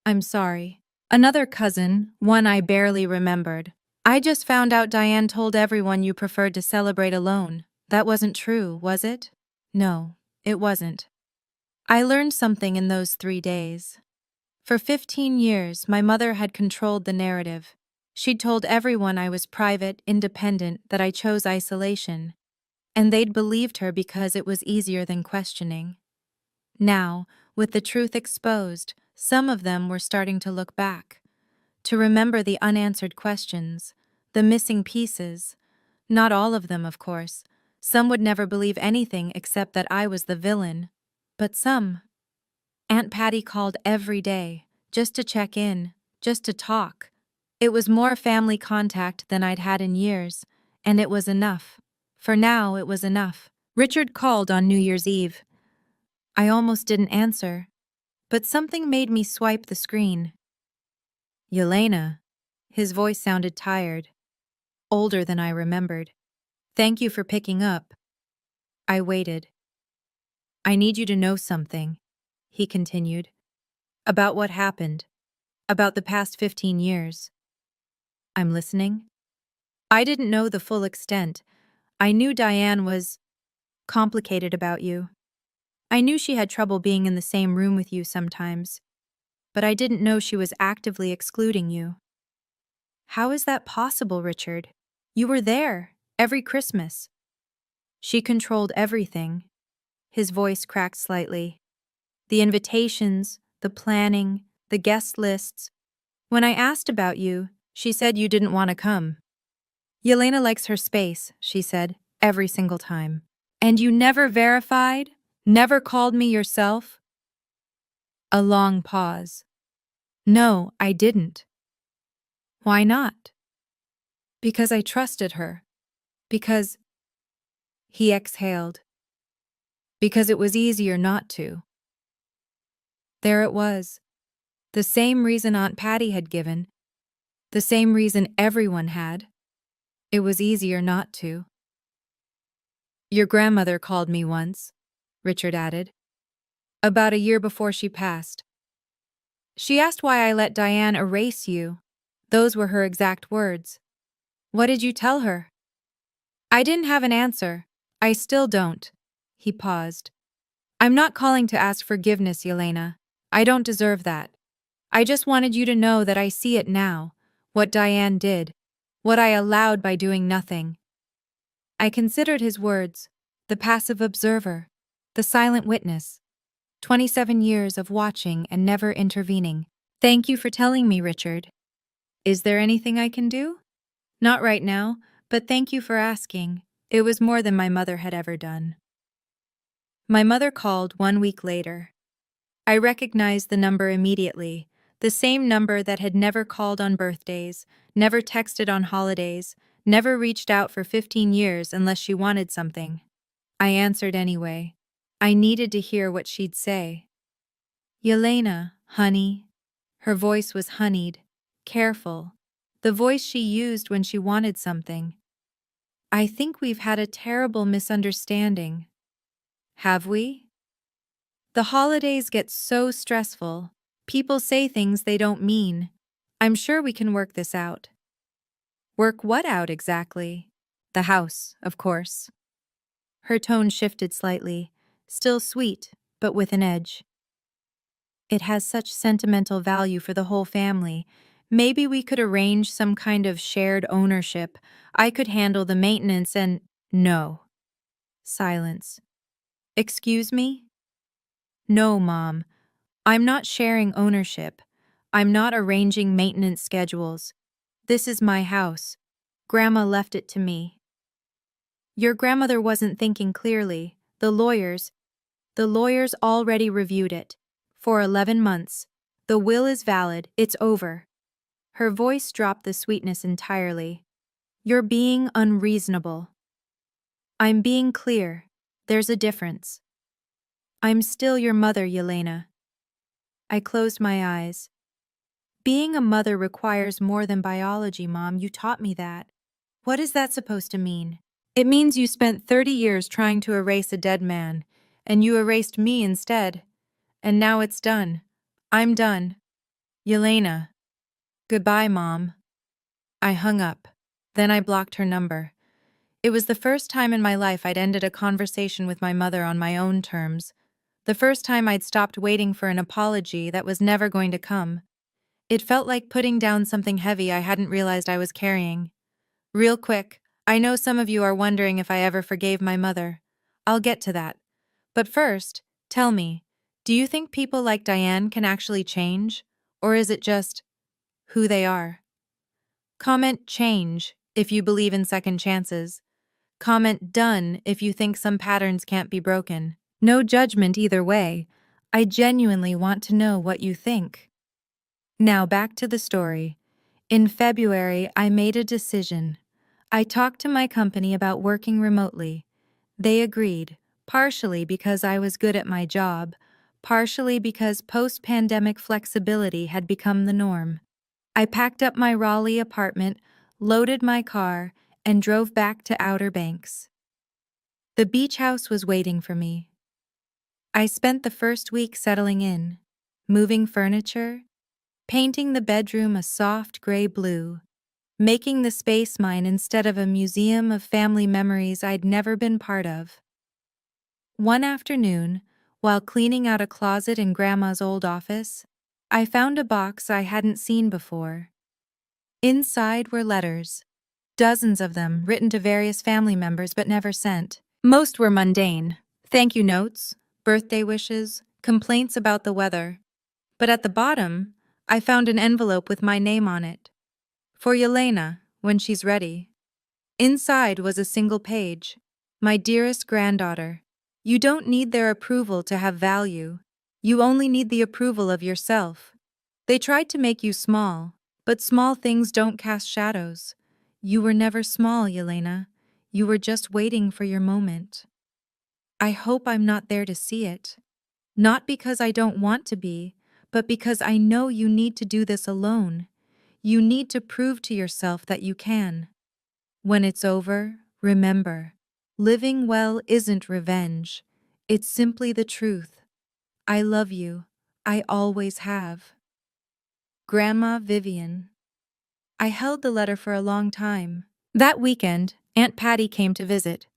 I'm sorry. Another cousin, one I barely remembered. I just found out Diane told everyone you preferred to celebrate alone. That wasn't true, was it? No, it wasn't. I learned something in those 3 days. For 15 years, my mother had controlled the narrative. She'd told everyone I was private, independent, that I chose isolation. And they'd believed her because it was easier than questioning. Now, with the truth exposed, some of them were starting to look back, to remember the unanswered questions, the missing pieces. Not all of them, of course. Some would never believe anything except that I was the villain. But some. Aunt Patty called every day, just to check in, just to talk. It was more family contact than I'd had in years, and it was enough. For now, it was enough. Richard called on New Year's Eve. I almost didn't answer, but something made me swipe the screen. Yelena. His voice sounded tired, older than I remembered. Thank you for picking up. I waited. I need you to know something, he continued, about what happened, about the past 15 years. I'm listening. I didn't know the full extent. I knew Diane was complicated about you. I knew she had trouble being in the same room with you sometimes, but I didn't know she was actively excluding you. How is that possible, Richard? You were there, every Christmas. She controlled everything. His voice cracked slightly. The invitations, the planning, the guest lists. When I asked about you, she said you didn't want to come. Yelena likes her space, she said, every single time. And you never verified? Never called me yourself? A long pause. No, I didn't. Why not? Because I trusted her. Because, he exhaled, because it was easier not to. There it was. The same reason Aunt Patty had given. The same reason everyone had. It was easier not to. Your grandmother called me once, Richard added. About a year before she passed. She asked why I let Diane erase you. Those were her exact words. What did you tell her? I didn't have an answer. I still don't. He paused. I'm not calling to ask forgiveness, Yelena. I don't deserve that. I just wanted you to know that I see it now, what Diane did, what I allowed by doing nothing. I considered his words, the passive observer, the silent witness. 27 years of watching and never intervening. Thank you for telling me, Richard. Is there anything I can do? Not right now, but thank you for asking. It was more than my mother had ever done. My mother called 1 week later. I recognized the number immediately, the same number that had never called on birthdays, never texted on holidays, never reached out for 15 years unless she wanted something. I answered anyway. I needed to hear what she'd say. Yelena, honey. Her voice was honeyed, careful, the voice she used when she wanted something. I think we've had a terrible misunderstanding. Have we? The holidays get so stressful. People say things they don't mean. I'm sure we can work this out. Work what out exactly? The house, of course. Her tone shifted slightly, still sweet, but with an edge. It has such sentimental value for the whole family. Maybe we could arrange some kind of shared ownership. I could handle the maintenance and… No. Silence. Excuse me? No, Mom. I'm not sharing ownership. I'm not arranging maintenance schedules. This is my house. Grandma left it to me. Your grandmother wasn't thinking clearly. The lawyers already reviewed it. For 11 months. The will is valid. It's over. Her voice dropped the sweetness entirely. You're being unreasonable. I'm being clear. There's a difference. I'm still your mother, Yelena. I closed my eyes. Being a mother requires more than biology, Mom. You taught me that. What is that supposed to mean? It means you spent 30 years trying to erase a dead man, and you erased me instead. And now it's done. I'm done. Yelena. Goodbye, Mom. I hung up. Then I blocked her number. It was the first time in my life I'd ended a conversation with my mother on my own terms. The first time I'd stopped waiting for an apology that was never going to come. It felt like putting down something heavy I hadn't realized I was carrying. Real quick, I know some of you are wondering if I ever forgave my mother. I'll get to that. But first, tell me, do you think people like Diane can actually change? Or is it just who they are? Comment change if you believe in second chances. Comment done if you think some patterns can't be broken. No judgment either way. I genuinely want to know what you think. Now back to the story. In February, I made a decision. I talked to my company about working remotely. They agreed, partially because I was good at my job, partially because post-pandemic flexibility had become the norm. I packed up my Raleigh apartment, loaded my car, and drove back to Outer Banks. The beach house was waiting for me. I spent the first week settling in, moving furniture, painting the bedroom a soft gray blue, making the space mine instead of a museum of family memories I'd never been part of. One afternoon, while cleaning out a closet in Grandma's old office, I found a box I hadn't seen before. Inside were letters, dozens of them written to various family members but never sent. Most were mundane: thank you notes, birthday wishes, complaints about the weather. But at the bottom, I found an envelope with my name on it. For Yelena, when she's ready. Inside was a single page. My dearest granddaughter, you don't need their approval to have value. You only need the approval of yourself. They tried to make you small, but small things don't cast shadows. You were never small, Yelena. You were just waiting for your moment. I hope I'm not there to see it. Not because I don't want to be, but because I know you need to do this alone. You need to prove to yourself that you can. When it's over, remember, living well isn't revenge. It's simply the truth. I love you. I always have. Grandma Vivian. I held the letter for a long time. That weekend, Aunt Patty came to visit.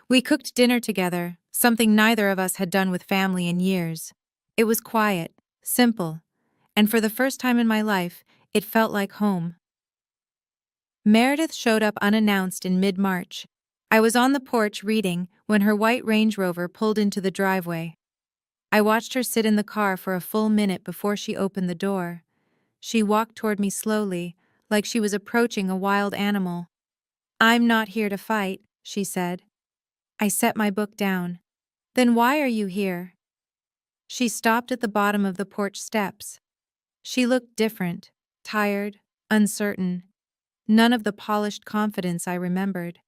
We cooked dinner together, something neither of us had done with family in years. It was quiet, simple, and for the first time in my life, it felt like home. Meredith showed up unannounced in mid-March. I was on the porch reading when her white Range Rover pulled into the driveway. I watched her sit in the car for a full minute before she opened the door. She walked toward me slowly, like she was approaching a wild animal. "I'm not here to fight," she said. I set my book down. "Then why are you here?" She stopped at the bottom of the porch steps. She looked different, tired, uncertain. None of the polished confidence I remembered.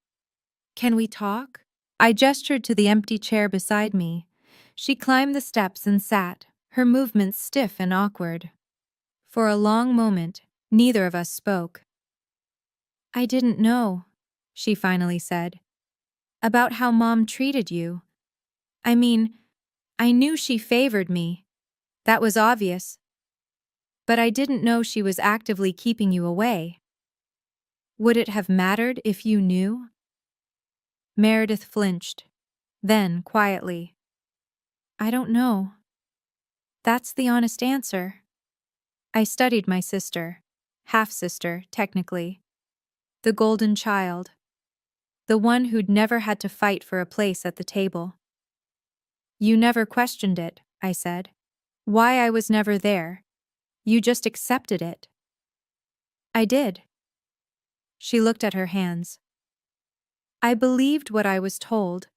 "Can we talk?" I gestured to the empty chair beside me. She climbed the steps and sat, her movements stiff and awkward. For a long moment, neither of us spoke. "I didn't know," she finally said, "about how Mom treated you. I mean, I knew she favored me. That was obvious. But I didn't know she was actively keeping you away. Would it have mattered if you knew?" Meredith flinched. Then, quietly, "I don't know. That's the honest answer." I studied my sister, half-sister, technically, the golden child, the one who'd never had to fight for a place at the table. "You never questioned it," I said. "Why I was never there. You just accepted it." "I did." She looked at her hands. "I believed what I was told,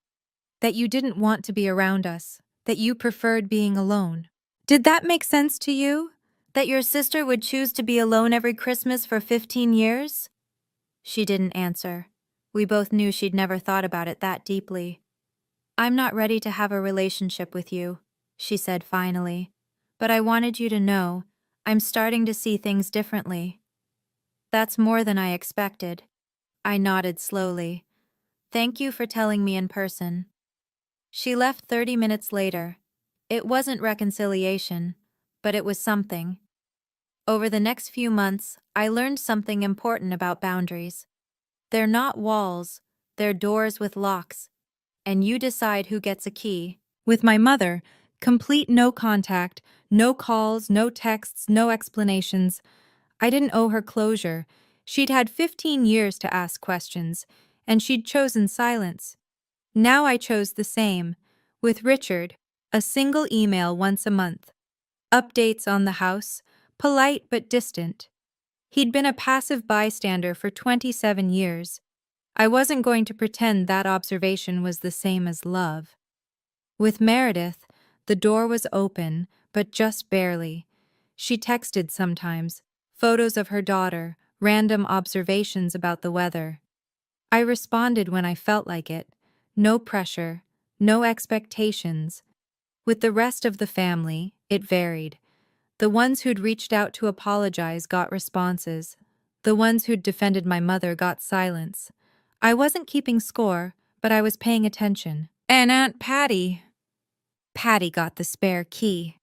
that you didn't want to be around us, that you preferred being alone. Did that make sense to you? That your sister would choose to be alone every Christmas for 15 years? She didn't answer. We both knew she'd never thought about it that deeply. "I'm not ready to have a relationship with you," she said finally. "But I wanted you to know, I'm starting to see things differently." "That's more than I expected." I nodded slowly. "Thank you for telling me in person." She left 30 minutes later. It wasn't reconciliation, but it was something. Over the next few months, I learned something important about boundaries. They're not walls, they're doors with locks, and you decide who gets a key. With my mother, complete no contact, no calls, no texts, no explanations. I didn't owe her closure. She'd had 15 years to ask questions, and she'd chosen silence. Now I chose the same. With Richard, a single email once a month. Updates on the house, polite but distant. He'd been a passive bystander for 27 years. I wasn't going to pretend that observation was the same as love. With Meredith, the door was open, but just barely. She texted sometimes, photos of her daughter, random observations about the weather. I responded when I felt like it. No pressure, no expectations. With the rest of the family, it varied. The ones who'd reached out to apologize got responses. The ones who'd defended my mother got silence. I wasn't keeping score, but I was paying attention. And Aunt Patty. Patty got the spare key.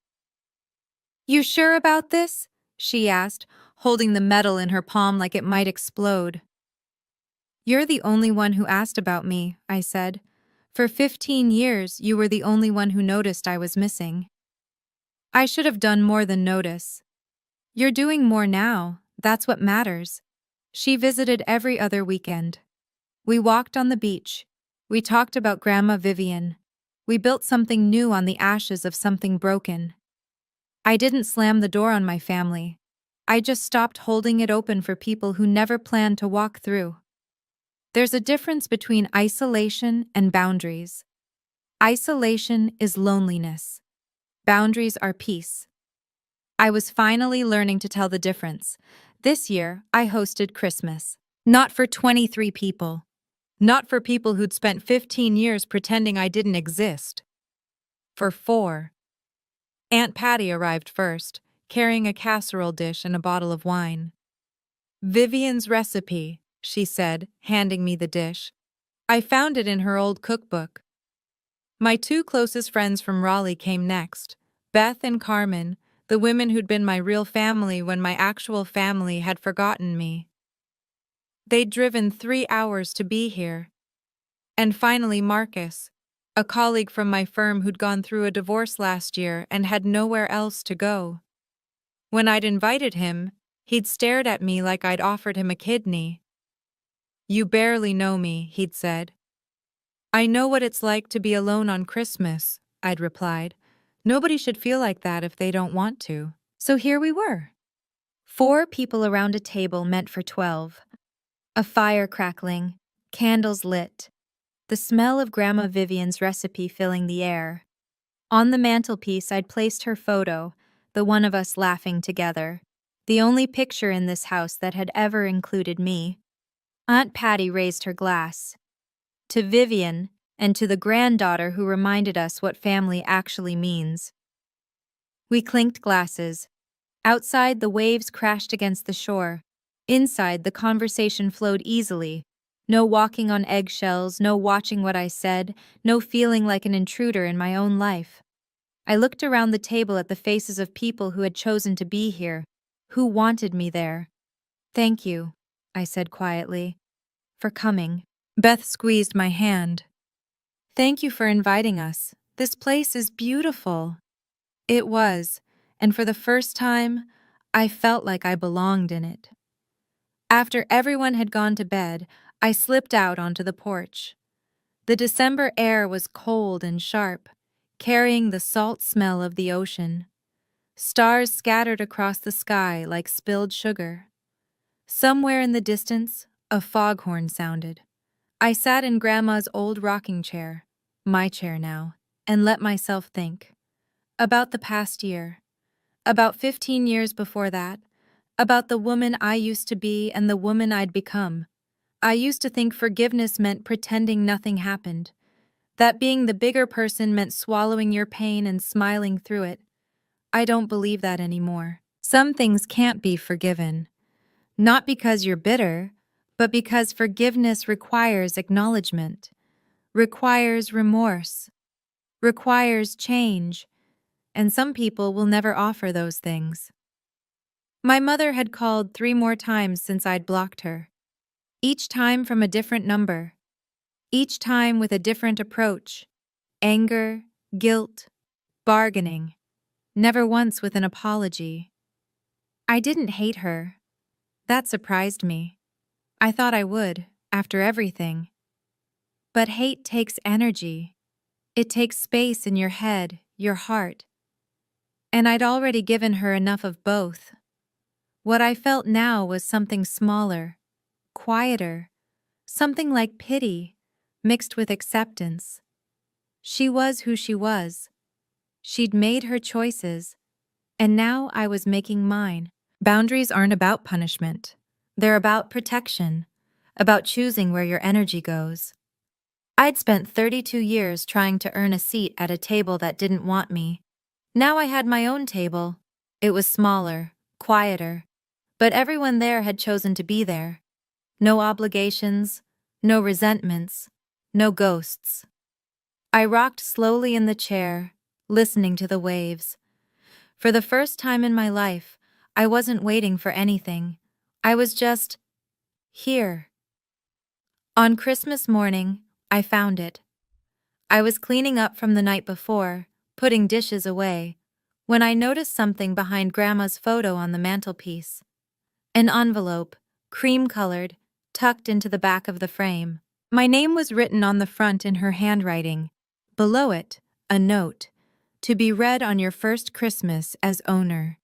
You sure about this? She asked, holding the metal in her palm like it might explode. You're the only one who asked about me, I said. For 15 years, you were the only one who noticed I was missing. I should have done more than notice. You're doing more now, that's what matters. She visited every other weekend. We walked on the beach. We talked about Grandma Vivian. We built something new on the ashes of something broken. I didn't slam the door on my family. I just stopped holding it open for people who never planned to walk through. There's a difference between isolation and boundaries. Isolation is loneliness. Boundaries are peace. I was finally learning to tell the difference. This year, I hosted Christmas. Not for 23 people. Not for people who'd spent 15 years pretending I didn't exist. For 4. Aunt Patty arrived first, carrying a casserole dish and a bottle of wine. Vivian's recipe, she said, handing me the dish. I found it in her old cookbook. My 2 closest friends from Raleigh came next, Beth and Carmen, the women who'd been my real family when my actual family had forgotten me. They'd driven 3 hours to be here. And finally Marcus, a colleague from my firm who'd gone through a divorce last year and had nowhere else to go. When I'd invited him, he'd stared at me like I'd offered him a kidney. You barely know me, he'd said. I know what it's like to be alone on Christmas, I'd replied. Nobody should feel like that if they don't want to. So here we were. 4 people around a table meant for 12. A fire crackling, candles lit, the smell of Grandma Vivian's recipe filling the air. On the mantelpiece, I'd placed her photo, the one of us laughing together, the only picture in this house that had ever included me. Aunt Patty raised her glass. To Vivian, and to the granddaughter who reminded us what family actually means. We clinked glasses. Outside, the waves crashed against the shore. Inside, the conversation flowed easily. No walking on eggshells, no watching what I said, no feeling like an intruder in my own life. I looked around the table at the faces of people who had chosen to be here, who wanted me there. Thank you, I said quietly, for coming. Beth squeezed my hand. Thank you for inviting us. This place is beautiful. It was, and for the first time, I felt like I belonged in it. After everyone had gone to bed, I slipped out onto the porch. The December air was cold and sharp, carrying the salt smell of the ocean. Stars scattered across the sky like spilled sugar. Somewhere in the distance, a foghorn sounded. I sat in Grandma's old rocking chair, my chair now, and let myself think. About the past year. About 15 years before that. About the woman I used to be and the woman I'd become. I used to think forgiveness meant pretending nothing happened. That being the bigger person meant swallowing your pain and smiling through it. I don't believe that anymore. Some things can't be forgiven. Not because you're bitter, but because forgiveness requires acknowledgement, requires remorse, requires change, and some people will never offer those things. My mother had called 3 more times since I'd blocked her. Each time from a different number. Each time with a different approach. Anger, guilt, bargaining. Never once with an apology. I didn't hate her. That surprised me. I thought I would, after everything. But hate takes energy. It takes space in your head, your heart. And I'd already given her enough of both. What I felt now was something smaller, quieter, something like pity, mixed with acceptance. She was who she was. She'd made her choices, and now I was making mine. Boundaries aren't about punishment. They're about protection, about choosing where your energy goes. I'd spent 32 years trying to earn a seat at a table that didn't want me. Now I had my own table. It was smaller, quieter, but everyone there had chosen to be there. No obligations, no resentments, no ghosts. I rocked slowly in the chair, listening to the waves. For the first time in my life, I wasn't waiting for anything. I was just here. On Christmas morning, I found it. I was cleaning up from the night before, putting dishes away, when I noticed something behind Grandma's photo on the mantelpiece. An envelope, cream-colored, tucked into the back of the frame. My name was written on the front in her handwriting. Below it, a note, to be read on your first Christmas as owner.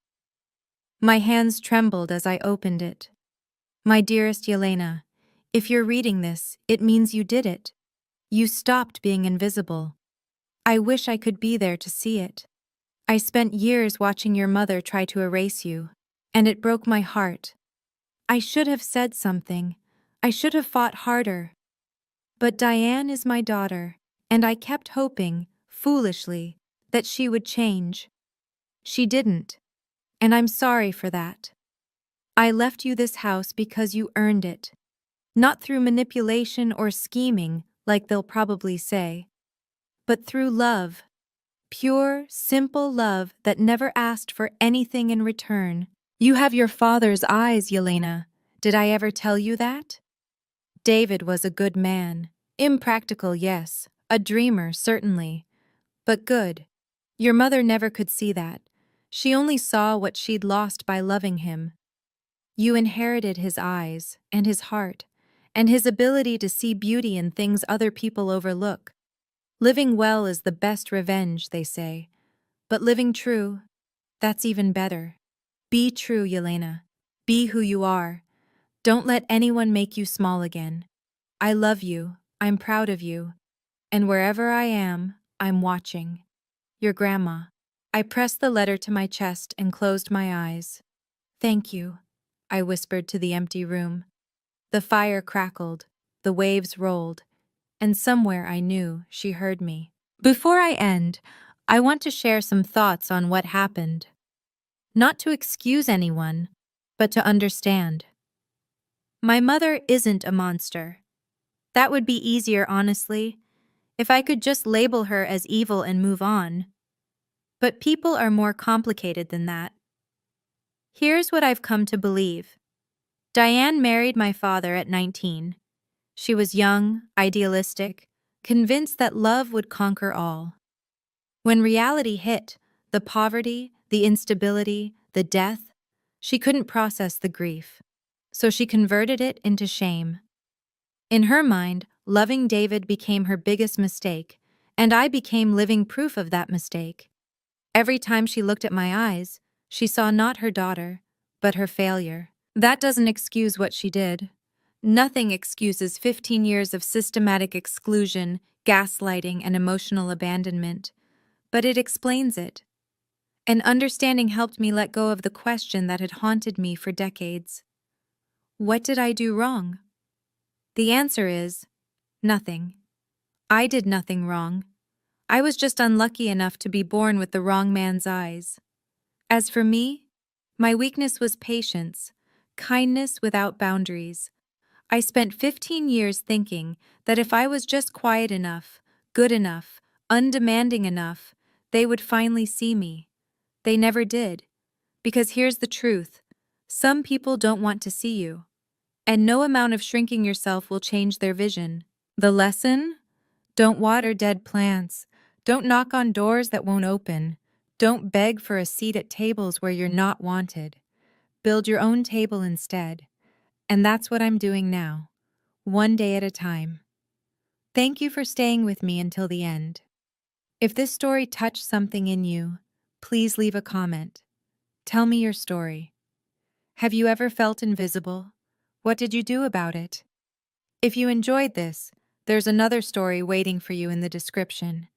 My hands trembled as I opened it. My dearest Yelena, if you're reading this, it means you did it. You stopped being invisible. I wish I could be there to see it. I spent years watching your mother try to erase you, and it broke my heart. I should have said something. I should have fought harder. But Diane is my daughter, and I kept hoping, foolishly, that she would change. She didn't, and I'm sorry for that. I left you this house because you earned it. Not through manipulation or scheming, like they'll probably say, but through love. Pure, simple love that never asked for anything in return. You have your father's eyes, Yelena. Did I ever tell you that? David was a good man. Impractical, yes. A dreamer, certainly. But good. Your mother never could see that. She only saw what she'd lost by loving him. You inherited his eyes, and his heart, and his ability to see beauty in things other people overlook. Living well is the best revenge, they say. But living true, that's even better. Be true, Yelena. Be who you are. Don't let anyone make you small again. I love you, I'm proud of you, and wherever I am, I'm watching. Your grandma. I pressed the letter to my chest and closed my eyes. Thank you, I whispered to the empty room. The fire crackled, the waves rolled, and somewhere I knew she heard me. Before I end, I want to share some thoughts on what happened. Not to excuse anyone, but to understand. My mother isn't a monster. That would be easier, honestly, if I could just label her as evil and move on. But people are more complicated than that. Here's what I've come to believe. Diane married my father at 19. She was young, idealistic, convinced that love would conquer all. When reality hit, the poverty, the instability, the death, she couldn't process the grief. So she converted it into shame. In her mind, loving David became her biggest mistake, and I became living proof of that mistake. Every time she looked at my eyes, she saw not her daughter, but her failure. That doesn't excuse what she did. Nothing excuses 15 years of systematic exclusion, gaslighting, and emotional abandonment, but it explains it. And understanding helped me let go of the question that had haunted me for decades. What did I do wrong? The answer is nothing. I did nothing wrong. I was just unlucky enough to be born with the wrong man's eyes. As for me, my weakness was patience, kindness without boundaries. I spent 15 years thinking that if I was just quiet enough, good enough, undemanding enough, they would finally see me. They never did. Because here's the truth. Some people don't want to see you. And no amount of shrinking yourself will change their vision. The lesson? Don't water dead plants. Don't knock on doors that won't open. Don't beg for a seat at tables where you're not wanted. Build your own table instead. And that's what I'm doing now, one day at a time. Thank you for staying with me until the end. If this story touched something in you, please leave a comment. Tell me your story. Have you ever felt invisible? What did you do about it? If you enjoyed this, there's another story waiting for you in the description,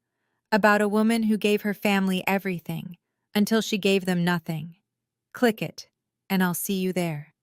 about a woman who gave her family everything until she gave them nothing. Click it, and I'll see you there.